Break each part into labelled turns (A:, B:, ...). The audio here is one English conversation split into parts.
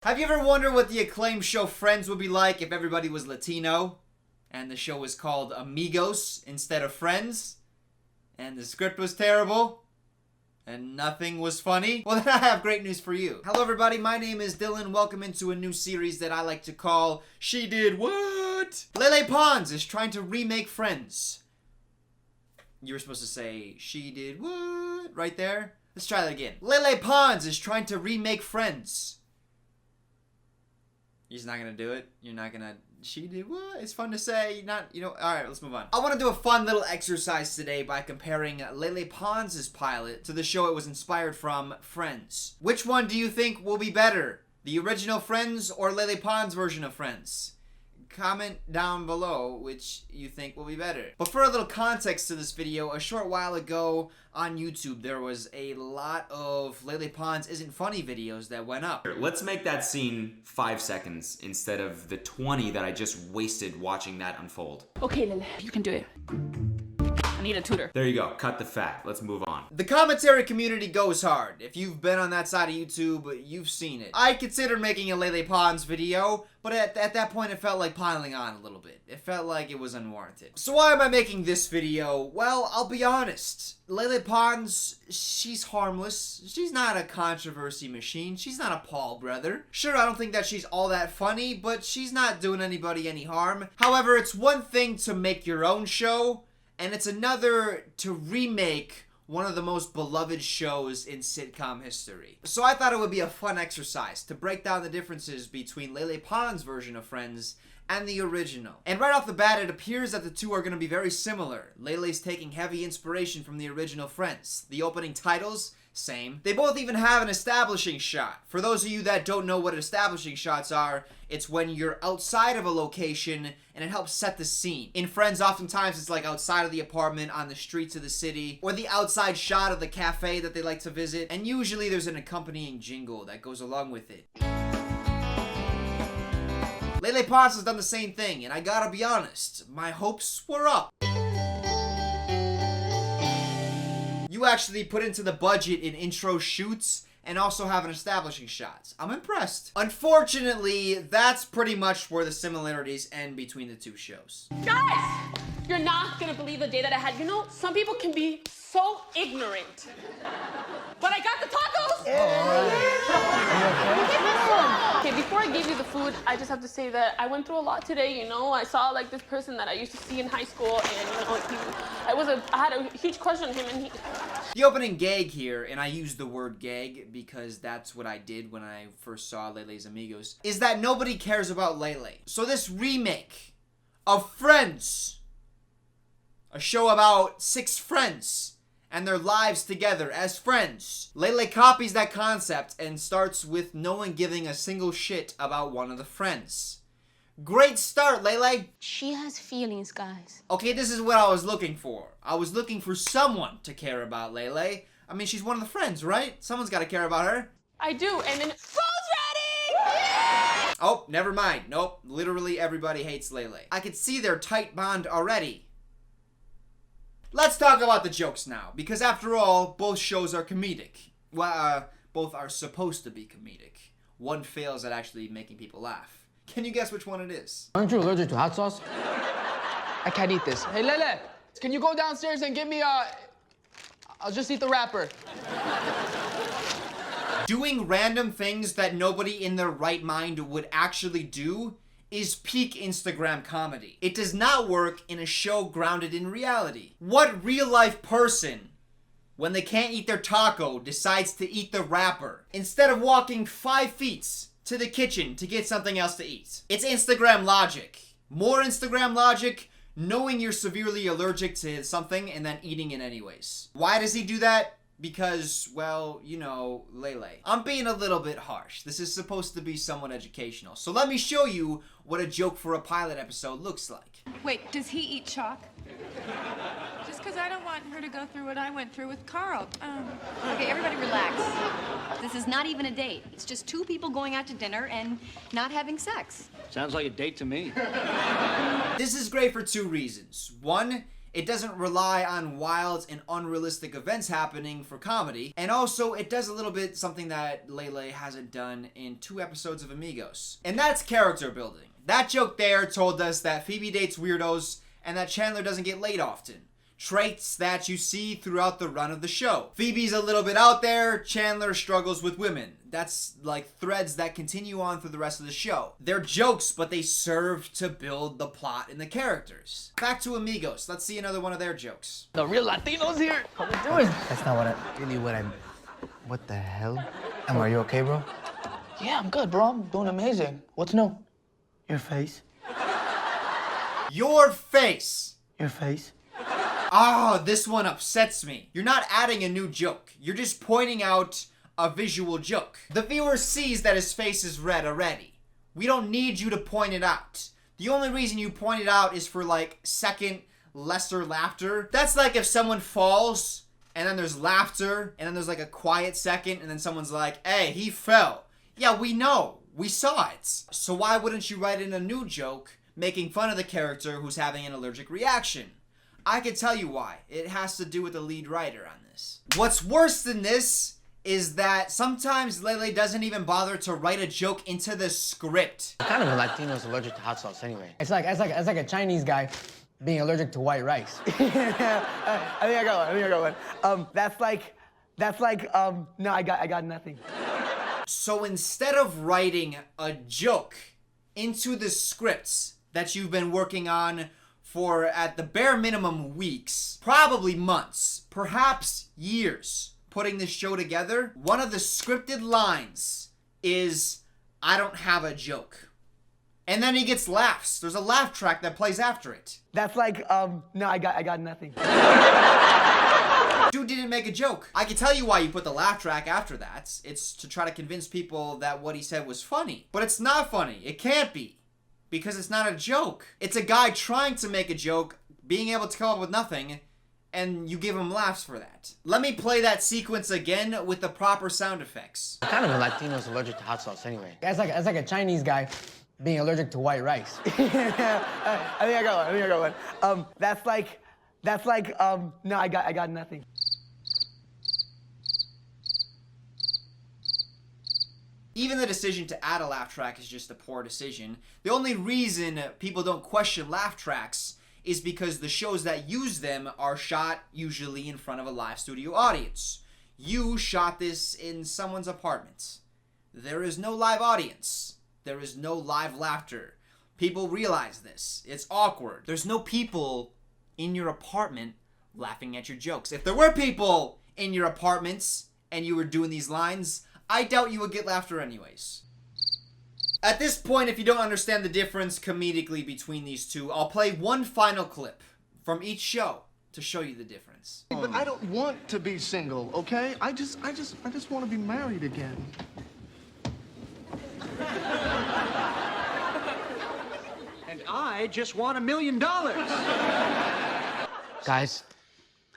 A: Have you ever wondered what the acclaimed show Friends would be like if everybody was Latino? And the show was called Amigos instead of Friends? And the script was terrible? And nothing was funny? Well, then I have great news for you. Hello everybody, my name is Dylan. Welcome into a new series that I like to call She Did What? Lele Pons is trying to remake Friends. You were supposed to say, She Did What? Right there? Let's try that again. Lele Pons is trying to remake Friends. You're just not gonna do it? You're not gonna... She did what? It's fun to say, not, alright, let's move on. I want to do a fun little exercise today by comparing Lele Pons' pilot to the show it was inspired from, Friends. Which one do you think will be better? The original Friends or Lele Pons' version of Friends? Comment down below which you think will be better. But for a little context to this video, a short while ago on YouTube, there was a lot of Lele Pons Isn't Funny videos that went up.
B: Let's make that scene 5 seconds instead of the 20 that I just wasted watching that unfold.
C: Okay, Lele, you can do it. I need a tutor.
B: There you go. Cut the fat. Let's move on.
A: The commentary community goes hard. If you've been on that side of YouTube, you've seen it. I considered making a Lele Pons video, but at that point it felt like piling on a little bit. It felt like it was unwarranted. So why am I making this video? Well, I'll be honest. Lele Pons, she's harmless. She's not a controversy machine. She's not a Paul brother. Sure, I don't think that she's all that funny, but she's not doing anybody any harm. However, it's one thing to make your own show, and it's another to remake one of the most beloved shows in sitcom history. So I thought it would be a fun exercise to break down the differences between Lele Pons' version of Friends and the original. And right off the bat, it appears that the two are going to be very similar. Lele's taking heavy inspiration from the original Friends. The opening titles, same. They both even have an establishing shot. For those of you that don't know what establishing shots are, it's when you're outside of a location and it helps set the scene. In Friends, oftentimes it's like outside of the apartment, on the streets of the city, or the outside shot of the cafe that they like to visit, and usually there's an accompanying jingle that goes along with it. Lele Pons has done the same thing, and I gotta be honest, my hopes were up. You actually put into the budget in intro shoots and also have an establishing shots. I'm impressed. Unfortunately, that's pretty much where the similarities end between the two shows.
C: Guys! You're not gonna believe the day that I had. You know, some people can be so ignorant. But I got the tacos! Okay, before I give you the food, I just have to say that I went through a lot today, I saw like this person that I used to see in high school, and I had a huge crush on him, and
A: The opening gag here, and I use the word gag because that's what I did when I first saw Lele's Amigos, is that nobody cares about Lele. So this remake of Friends, a show about 6 friends and their lives together as friends. Lele copies that concept and starts with no one giving a single shit about one of the friends. Great start, Lele.
D: She has feelings, guys.
A: Okay, this is what I was looking for. I was looking for someone to care about Lele. I mean, she's one of the friends, right? Someone's got to care about her.
C: I do, and then food's ready!
A: Oh, never mind. Nope, literally everybody hates Lele. I could see their tight bond already. Let's talk about the jokes now, because after all, both shows are comedic. Well, both are supposed to be comedic. One fails at actually making people laugh. Can you guess which one it is?
E: Aren't you allergic to hot sauce? I can't eat this. Hey, Lele, can you go downstairs and get me I'll just eat the wrapper.
A: Doing random things that nobody in their right mind would actually do is peak Instagram comedy. It does not work in a show grounded in reality. What real-life person, when they can't eat their taco, decides to eat the wrapper instead of walking 5 feet to the kitchen to get something else to eat? It's Instagram logic. More Instagram logic, knowing you're severely allergic to something and then eating it anyways. Why does he do that? Because, well, Lele. I'm being a little bit harsh. This is supposed to be somewhat educational. So let me show you what a joke for a pilot episode looks like.
F: Wait, does he eat chalk? Just because I don't want her to go through what I went through with Carl.
G: Okay, everybody relax. This is not even a date. It's just 2 people going out to dinner and not having sex.
H: Sounds like a date to me.
A: This is great for 2 reasons. One, It doesn't rely on wild and unrealistic events happening for comedy. And also, it does a little bit something that Lele hasn't done in 2 episodes of Amigos. And that's character building. That joke there told us that Phoebe dates weirdos and that Chandler doesn't get laid often. Traits that you see throughout the run of the show. Phoebe's a little bit out there, Chandler struggles with women. That's like threads that continue on through the rest of the show. They're jokes, but they serve to build the plot and the characters. Back to Amigos. Let's see another one of their jokes.
E: The real Latinos here. How we doing?
H: That's not what the hell? Em, are you okay, bro?
E: Yeah, I'm good, bro. I'm doing amazing. What's new?
H: Your face.
A: Your face.
H: Your face.
A: Oh, this one upsets me. You're not adding a new joke. You're just pointing out a visual joke. The viewer sees that his face is red already. We don't need you to point it out. The only reason you point it out is for like second lesser laughter. That's like if someone falls and then there's laughter and then there's like a quiet second and then someone's like, hey, he fell. Yeah, we know. We saw it. So why wouldn't you write in a new joke making fun of the character who's having an allergic reaction? I can tell you why. It has to do with the lead writer on this. What's worse than this is that sometimes Lele doesn't even bother to write a joke into the script.
E: What kind of a Latino is allergic to hot sauce anyway? It's like a Chinese guy being allergic to white rice.
H: I think I got one. No, I got nothing.
A: So instead of writing a joke into the scripts that you've been working on for at the bare minimum weeks, probably months, perhaps years, putting this show together, one of the scripted lines is, I don't have a joke. And then he gets laughs. There's a laugh track that plays after it.
H: No, I got nothing.
A: Dude didn't make a joke. I can tell you why you put the laugh track after that. It's to try to convince people that what he said was funny. But it's not funny. It can't be. Because it's not a joke. It's a guy trying to make a joke, being able to come up with nothing, and you give him laughs for that. Let me play that sequence again with the proper sound effects.
E: What kind of a Latino is allergic to hot sauce anyway? It's like a Chinese guy being allergic to white rice.
H: I think I got one. No, I got nothing.
A: Even the decision to add a laugh track is just a poor decision. The only reason people don't question laugh tracks is because the shows that use them are shot usually in front of a live studio audience. You shot this in someone's apartment. There is no live audience. There is no live laughter. People realize this. It's awkward. There's no people in your apartment laughing at your jokes. If there were people in your apartments and you were doing these lines, I doubt you would get laughter anyways. At this point, if you don't understand the difference comedically between these two, I'll play one final clip from each show to show you the difference.
I: But I don't want to be single, okay? I just want to be married again.
J: And I just want $1 million.
E: Guys,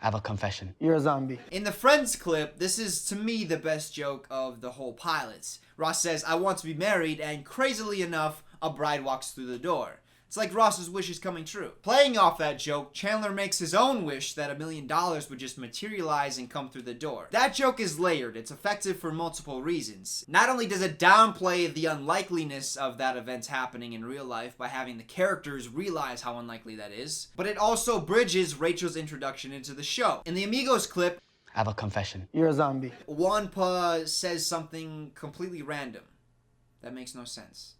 E: I have a confession.
H: You're a zombie.
A: In the Friends clip, this is to me the best joke of the whole pilot. Ross says, I want to be married, and crazily enough, a bride walks through the door. It's like Ross's wish is coming true. Playing off that joke, Chandler makes his own wish that $1 million would just materialize and come through the door. That joke is layered. It's effective for multiple reasons. Not only does it downplay the unlikeliness of that event happening in real life by having the characters realize how unlikely that is, but it also bridges Rachel's introduction into the show. In the Amigos clip,
E: I have a confession.
H: You're a zombie.
A: Wanpa says something completely random. That makes no sense.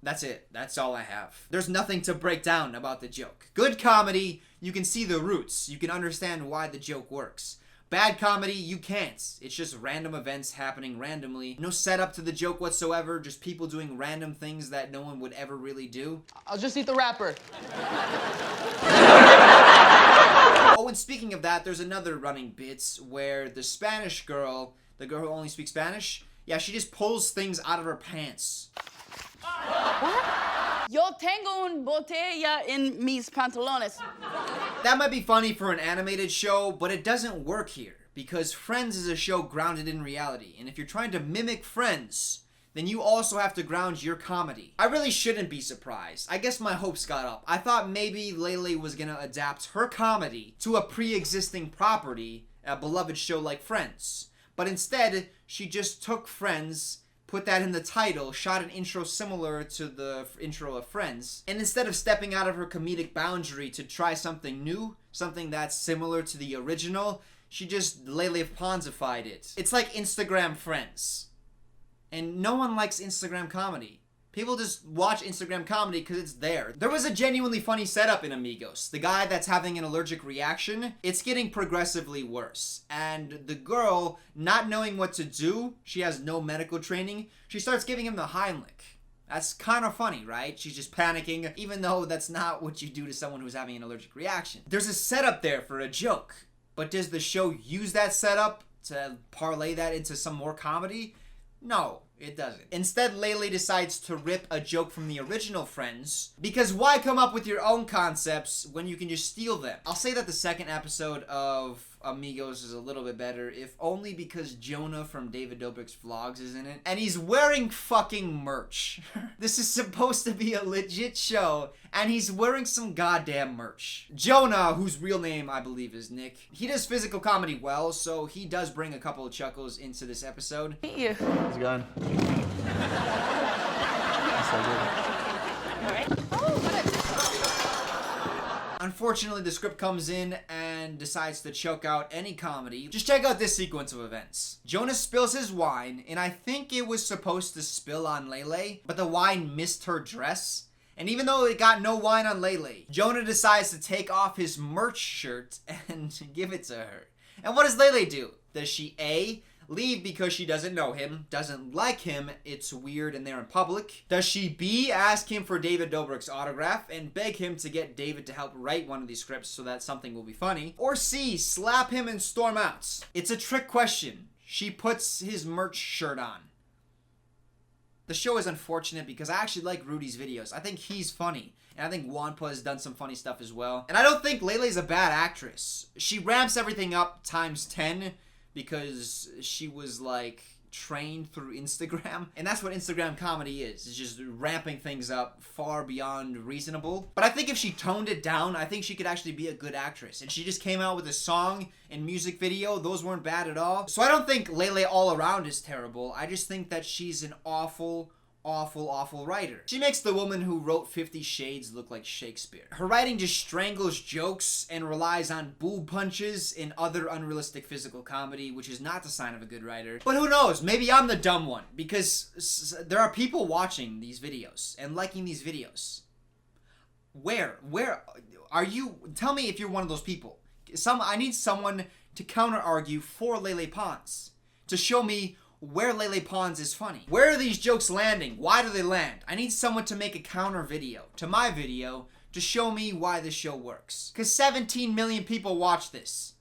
A: That's it. That's all I have. There's nothing to break down about the joke. Good comedy, you can see the roots. You can understand why the joke works. Bad comedy, you can't. It's just random events happening randomly. No setup to the joke whatsoever. Just people doing random things that no one would ever really do.
E: I'll just eat the wrapper.
A: Oh, and speaking of that, there's another running bit where the Spanish girl, the girl who only speaks Spanish, yeah, she just pulls things out of her pants.
K: Yo tengo un botella en mis pantalones.
A: That might be funny for an animated show, but it doesn't work here because Friends is a show grounded in reality, and if you're trying to mimic Friends, then you also have to ground your comedy. I really shouldn't be surprised. I guess my hopes got up. I thought maybe Lele was gonna adapt her comedy to a pre-existing property, a beloved show like Friends. But instead, she just took Friends, put that in the title, shot an intro similar to the intro of Friends, and instead of stepping out of her comedic boundary to try something new, something that's similar to the original, she just Lele Ponsified it. It's like Instagram Friends. And no one likes Instagram comedy. People just watch Instagram comedy because it's there. There was a genuinely funny setup in Amigos. The guy that's having an allergic reaction, it's getting progressively worse. And the girl, not knowing what to do, she has no medical training, she starts giving him the Heimlich. That's kind of funny, right? She's just panicking, even though that's not what you do to someone who's having an allergic reaction. There's a setup there for a joke. But does the show use that setup to parlay that into some more comedy? No, it doesn't. Instead, Lele decides to rip a joke from the original Friends, because why come up with your own concepts when you can just steal them? I'll say that the second episode of Amigos is a little bit better, if only because Jonah from David Dobrik's vlogs is in it, and he's wearing fucking merch. This is supposed to be a legit show, and he's wearing some goddamn merch. Jonah, whose real name I believe is Nick, he does physical comedy well, so he does bring a couple of chuckles into this episode.
C: Meet you.
H: How's it going?
A: Unfortunately, the script comes in and decides to choke out any comedy. Just check out this sequence of events. Jonah spills his wine, and I think it was supposed to spill on Lele, but the wine missed her dress. And even though it got no wine on Lele, Jonah decides to take off his merch shirt and give it to her. And what does Lele do? Does she A, leave because she doesn't know him, doesn't like him, it's weird and they're in public? Does she B, ask him for David Dobrik's autograph and beg him to get David to help write one of these scripts so that something will be funny? Or C, slap him and storm out? It's a trick question. She puts his merch shirt on. The show is unfortunate because I actually like Rudy's videos. I think he's funny. And I think Wanpa has done some funny stuff as well. And I don't think Lele's a bad actress. She ramps everything up times 10 because she was like trained through Instagram. And that's what Instagram comedy is. It's just ramping things up far beyond reasonable. But I think if she toned it down, I think she could actually be a good actress. And she just came out with a song and music video. Those weren't bad at all. So I don't think Lele all around is terrible. I just think that she's an awful writer. She makes the woman who wrote 50 Shades look like Shakespeare. Her writing just strangles jokes and relies on boob punches and other unrealistic physical comedy, which is not the sign of a good writer. But who knows? Maybe I'm the dumb one, because there are people watching these videos and liking these videos. Where are you? Tell me if you're one of those people. I need someone to counter argue for Lele Pons, to show me where Lele Pons is funny. Where are these jokes landing? Why do they land? I need someone to make a counter video to my video to show me why this show works. Because 17 million people watched this.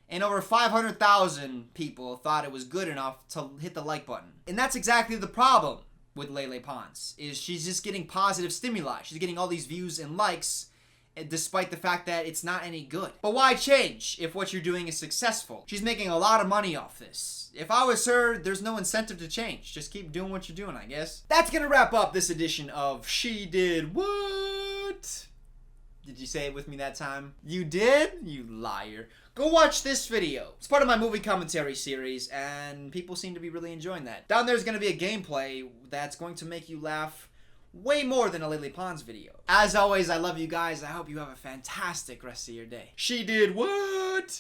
A: And over 500,000 people thought it was good enough to hit the like button. And that's exactly the problem with Lele Pons, is she's just getting positive stimuli. She's getting all these views and likes, despite the fact that it's not any good. But why change if what you're doing is successful? She's making a lot of money off this. If I was her, there's no incentive to change. Just keep doing what you're doing, I guess. That's gonna wrap up this edition of She Did What? Did you say it with me that time? You did? You liar. Go watch this video. It's part of my movie commentary series, and people seem to be really enjoying that. Down there's gonna be a gameplay that's going to make you laugh way more than a Lele Pons video. As always, I love you guys. I hope you have a fantastic rest of your day. She did what?